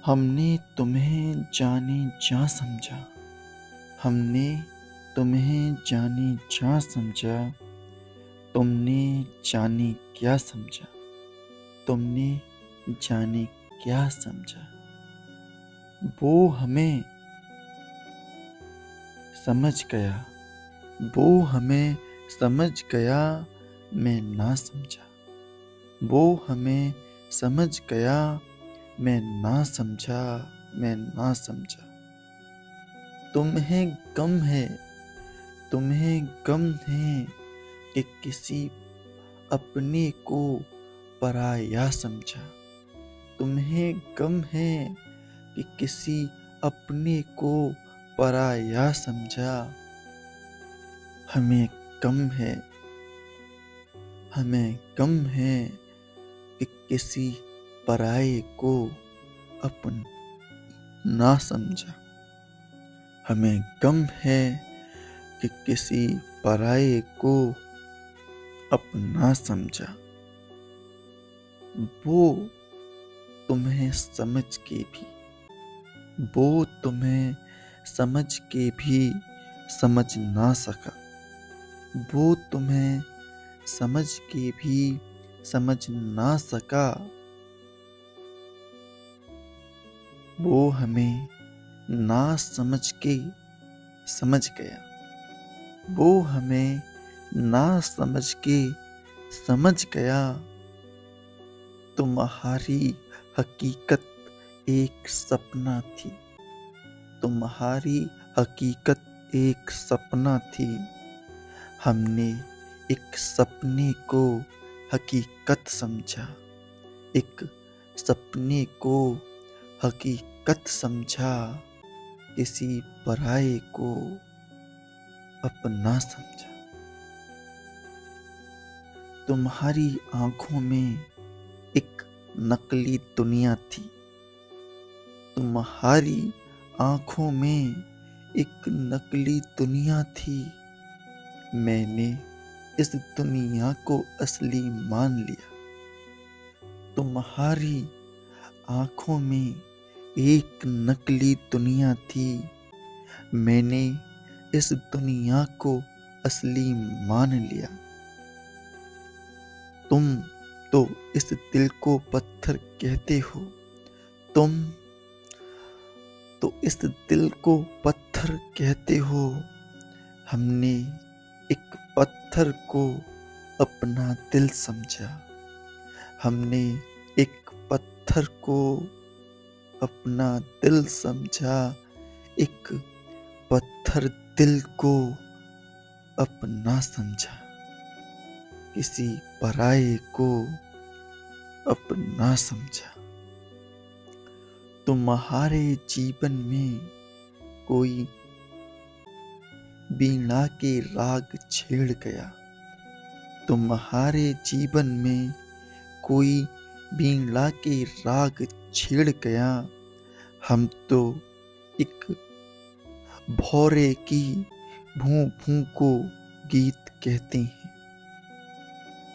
हमने तुम्हें जाने जा समझा। हमने तुम्हें जाने जा समझा। तुमने जाने क्या समझा। तुमने जाने क्या समझा। वो हमें समझ गया। वो हमें समझ गया, मैं ना समझा। वो हमें समझ गया, मैं ना समझा। मैं ना समझा। तुम्हें गम है। तुम्हें गम है कि किसी अपने को पराया समझा। तुम्हें गम है कि किसी अपने को पराया समझा। हमें गम है। हमें गम है कि किसी पराये को अपन ना समझा। हमें गम है कि किसी पराये को अपना समझा। वो तुम्हें समझ के भी वो तुम्हें समझ के भी समझ ना सका। वो तुम्हें समझ के भी समझ ना सका। वो हमें ना समझ के समझ गया। वो हमें ना समझ के समझ गया। तुम्हारी हकीकत एक सपना थी। तुम्हारी हकीकत एक सपना थी। हमने एक सपने को हकीकत समझा। एक सपने को हकीकत समझा। किसी पराये को अपना समझा। तुम्हारी आंखों में एक नकली दुनिया थी। तुम्हारी आंखों में एक नकली दुनिया थी। मैंने इस दुनिया को असली मान लिया। तुम्हारी आंखों में एक नकली दुनिया थी। मैंने इस दुनिया को असली मान लिया। तुम तो इस दिल को पत्थर कहते हो। तुम तो इस दिल को पत्थर कहते हो। हमने एक पत्थर को अपना दिल समझा। हमने एक पत्थर को अपना दिल समझा। एक पत्थर दिल को अपना समझा। किसी पराये को अपना समझा। तुम्हारे जीवन में कोई वीणा के राग छेड़ गया। तुम्हारे जीवन में कोई वीणा के राग छेड़ गया। हम तो एक भौरे की भूं भूं को गीत कहते हैं।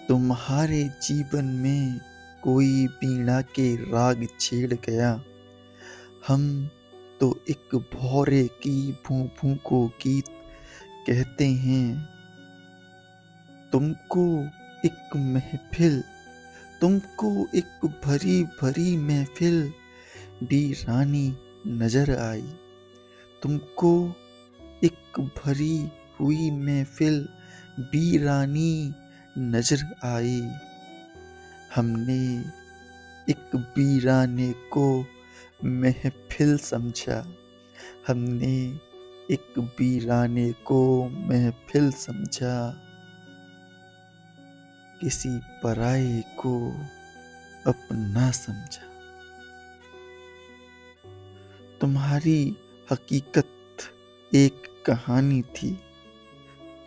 तुम्हारे जीवन में कोई वीणा के राग छेड़ गया। हम तो एक भौरे की भूं भूं को गीत कहते हैं। तुमको एक महफिल तुमको एक भरी भरी महफिल वीरानी नजर आई। तुमको एक भरी हुई महफिल वीरानी नजर आई। हमने एक वीराने को महफिल समझा। हमने एक वीराने को महफिल समझा। किसी पराये को अपना समझा। तुम्हारी हकीकत एक कहानी थी।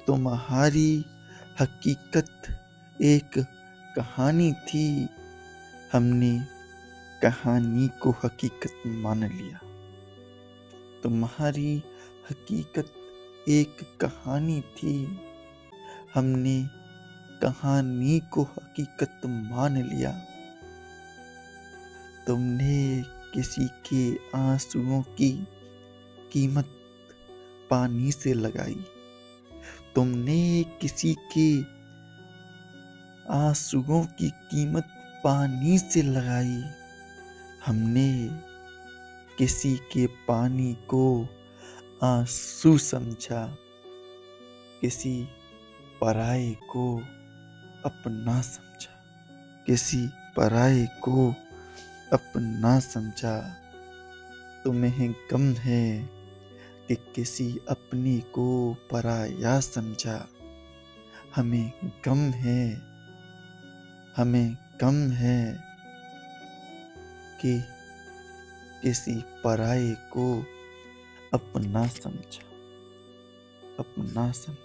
तुम्हारी हकीकत एक कहानी थी। हमने कहानी को हकीकत मान लिया। तुम्हारी हकीकत एक कहानी थी। हमने कहानी को हकीकत मान लिया। तुमने किसी के आंसुओं की कीमत पानी से लगाई। तुमने किसी के आंसुओं की कीमत पानी से लगाई। हमने किसी के पानी को आंसू समझा, किसी पराये को अपना समझा, किसी पराये को अपना समझा। तुम्हें गम है कि किसी अपने को पराया समझा। हमें गम है, हमें गम है कि किसी पराये को अपना समझा, अपना समझा।